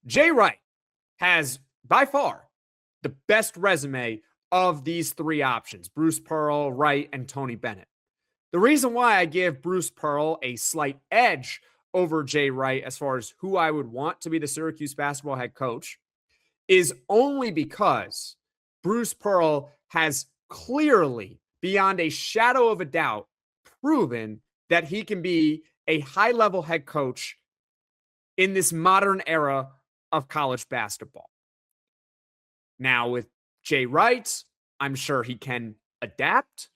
Jay Wright has by far the best resume of these three options: Bruce Pearl, Wright, and Tony Bennett. The reason why I give Bruce Pearl a slight edge over Jay Wright as far as who I would want to be the Syracuse basketball head coach is only because Bruce Pearl has clearly, beyond a shadow of a doubt, proven that he can be a high-level head coach in this modern era of college basketball. Now, with Jay Wright, I'm sure he can adapt,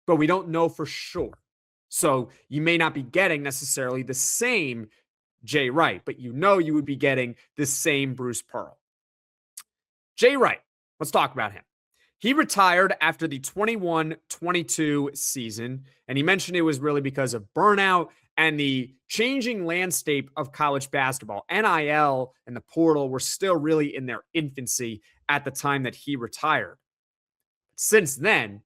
but we don't know for sure. So you may not be getting necessarily the same Jay Wright, but you know you would be getting the same Bruce Pearl. Jay Wright, let's talk about him. He retired after the 21-22 season, and he mentioned it was really because of burnout and the changing landscape of college basketball. NIL and the portal were still really in their infancy at the time that he retired. Since then,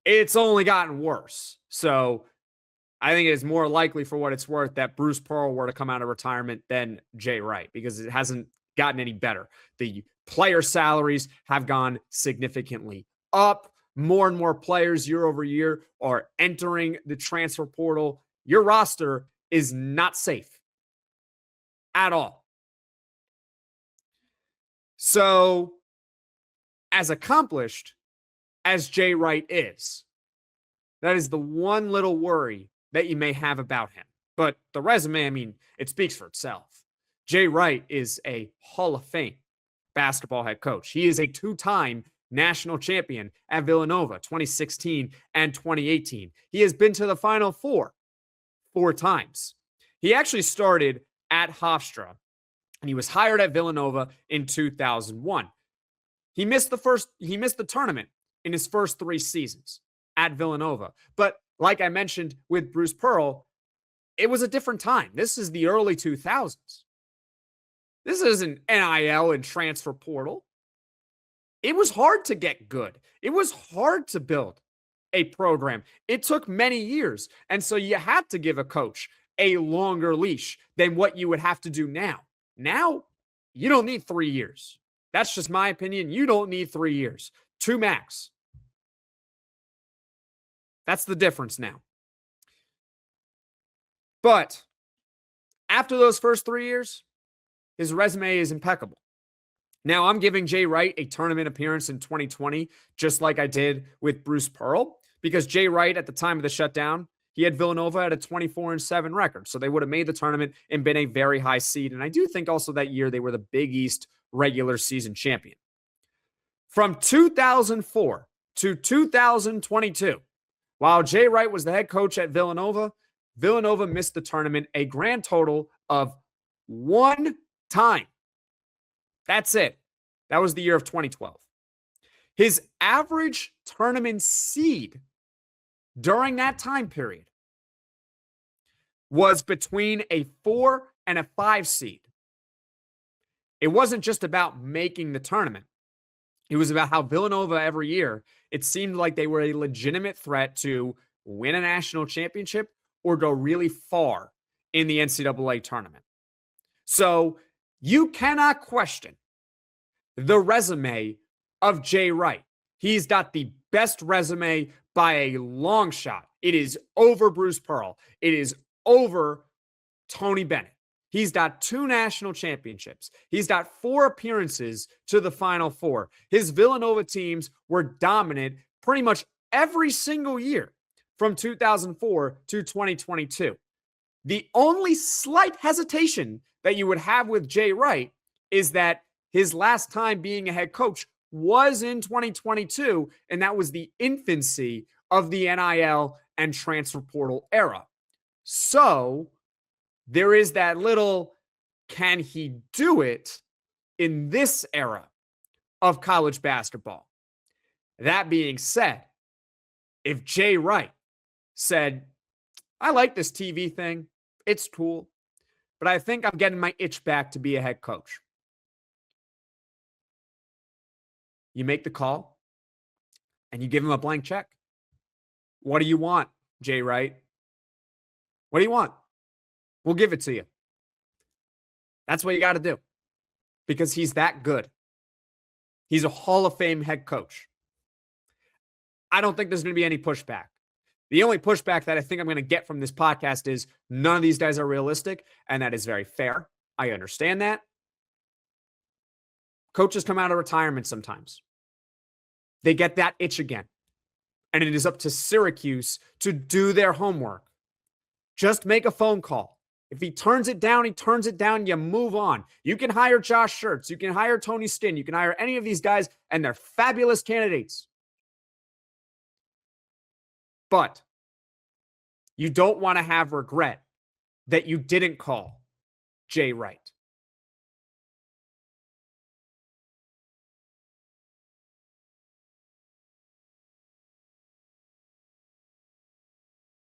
it's only gotten worse. So I think it is more likely, for what it's worth, that Bruce Pearl were to come out of retirement than Jay Wright, because it hasn't gotten any better. The player salaries have gone significantly up. More and more players year over year are entering the transfer portal. Your roster is not safe at all. So, as accomplished as Jay Wright is, that is the one little worry that you may have about him. But the resume, I mean, it speaks for itself. Jay Wright is a Hall of Fame basketball head coach. He is a two-time national champion at Villanova, 2016 and 2018. He has been to the Final Four 4 times. He actually started at Hofstra, and he was hired at Villanova in 2001. He missed the tournament in his first 3 seasons at Villanova. But like I mentioned with Bruce Pearl, it was a different time. This is the early 2000s. This isn't NIL and transfer portal. It was hard to get good. It was hard to build a program. It took many years. And so you had to give a coach a longer leash than what you would have to do now. Now, you don't need 3 years. That's just my opinion. You don't need 3 years. 2 max. That's the difference now. But after those first 3 years, his resume is impeccable. Now, I'm giving Jay Wright a tournament appearance in 2020, just like I did with Bruce Pearl, because Jay Wright, at the time of the shutdown, he had Villanova at a 24-7 record. So they would have made the tournament and been a very high seed. And I do think also that year they were the Big East regular season champion. From 2004 to 2022, while Jay Wright was the head coach at Villanova, Villanova missed the tournament a grand total of 1 time. That's it. That was the year of 2012. His average tournament seed during that time period was between a 4 and a 5 seed. It wasn't just about making the tournament. It was about how Villanova every year, it seemed like they were a legitimate threat to win a national championship or go really far in the NCAA tournament. So you cannot question the resume of Jay Wright. He's got the best resume by a long shot. It is over Bruce Pearl. It is over Tony Bennett. He's got 2 national championships. He's got 4 appearances to the Final Four. His Villanova teams were dominant pretty much every single year from 2004 to 2022. The only slight hesitation that you would have with Jay Wright is that his last time being a head coach was in 2022, and that was the infancy of the NIL and transfer portal era. So there is that little, can he do it in this era of college basketball? That being said, if Jay Wright said, I like this TV thing, it's cool, but I think I'm getting my itch back to be a head coach. You make the call and you give him a blank check. What do you want, Jay Wright? What do you want? We'll give it to you. That's what you got to do. because he's that good. He's a Hall of Fame head coach. I don't think there's going to be any pushback. The only pushback that I think I'm going to get from this podcast is none of these guys are realistic, and that is very fair. I understand that. Coaches come out of retirement sometimes. They get that itch again. And it is up to Syracuse to do their homework. Just make a phone call. If he turns it down, he turns it down. You move on. You can hire Josh Schertz. You can hire Tony Stinn. You can hire any of these guys, and they're fabulous candidates. But you don't want to have regret that you didn't call Jay Wright.